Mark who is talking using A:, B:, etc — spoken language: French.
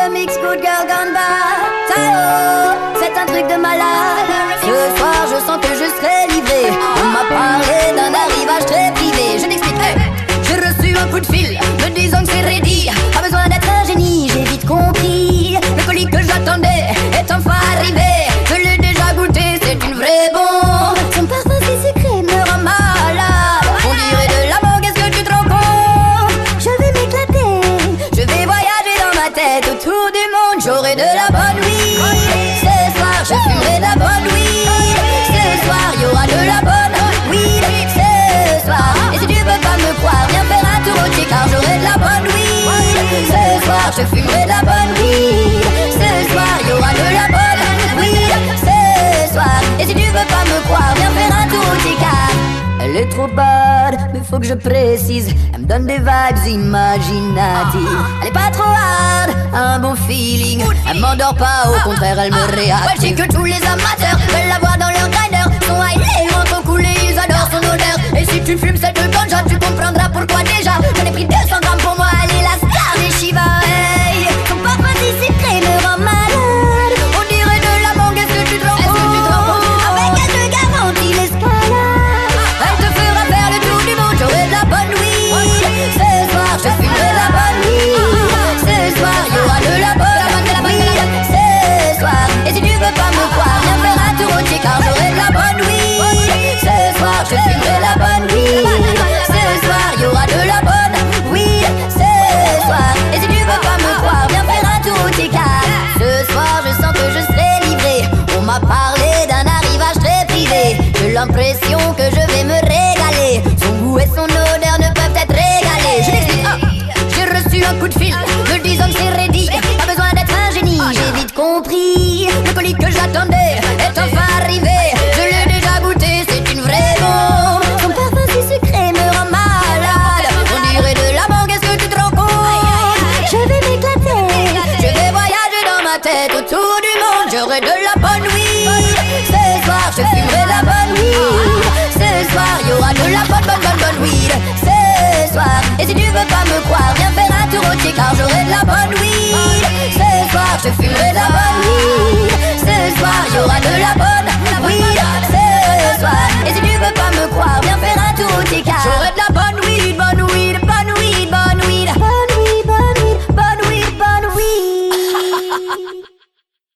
A: le mix Good Girl Gone Bad. Tao, c'est un truc de malade. Ce soir je sens que je serai livré. On m'a parlé d'un arrivage très privé. Je t'explique, j'ai reçu un coup de fil me disant que c'est ready. Pas besoin d'être un génie, j'ai vite compris. Le colis que j'attendais est enfin arrivé. Je l'ai déjà goûté, c'est une vraie bombe. Son parfum si sucré me rend malade. On dirait de la mangue, est-ce que tu te rends compte? Je vais m'éclater, je vais voyager dans ma tête autour du monde. J'aurai de la bonne weed. Ce soir je fumerai de la bonne weed. Ce soir y'aura de la bonne weed. Ce soir, et si tu veux pas me croire, viens faire un tour au thé car j'aurai de la bonne weed. Ce soir je fumerai de la bonne weed. Ce soir y'aura de la bonne weed. Ce soir, et si tu veux pas me croire, viens faire un tour au thé car elle est trop bad, mais faut que je précise. Elle me donne des vibes imaginatives. Elle est pas trop hard, un bon feeling. Elle m'endort pas, au contraire elle me réactive. Ouais, je sais que tous les amateurs veulent la voir dans leur grinder. Son high, les manteaux coulés, ils adorent son odeur. Et si tu fumes cette ganja, tu comprendras pourquoi déjà. J'en ai pris 200 grammes pour moi, elle est la star des Shiva. Hey, son parfum si sucré me rend malade. On dirait de la mangue, est-ce que tu te rends compte? Avec elle je garantis l'escalade. Elle te fera faire le tour du monde, j'aurai de la bonne weed. Ce soir je fumerai de la bonne weed. Ce soir y'aura de la bonne weed. Ce soir, et si tu veux pas me croire, viens faire un tour au thé car j'aurai de la bonne weed. Ce soir je fumerai de la bonne weed. Ce soir y'aura de la bonne weed. Ce soir, et si tu veux pas me croire, viens faire un tour au thé car ce soir je sens que je serai livré. On m'a parlé d'un arrivage très privé. J'ai l'impression que je vais me régaler. Son goût et son odeur ne peuvent être régalés. Je l'explique, j'ai reçu un coup de fil me disant que c'est ready. Pas besoin d'être un génie, j'ai vite compris. Le colis que j'attendais est enfin arrivé. Je l'ai déjà goûté, c'est une vraie bombe. Son parfum si sucré me rend malade. On dirait de la mangue, est-ce que tu te rends compte? Je vais m'éclater, je vais voyager dans ma tête autour du monde. J'aurai de la bonne weed. Ce soir je fumerai de la bonne weed. Ce soir y'aura de la bonne weed. Ce soir, et si tu veux pas me croire, viens faire un tour au thé car j'aurai de la bonne weed. Ce soir je fumerai de la bonne weed. Ce soir y'aura de la bonne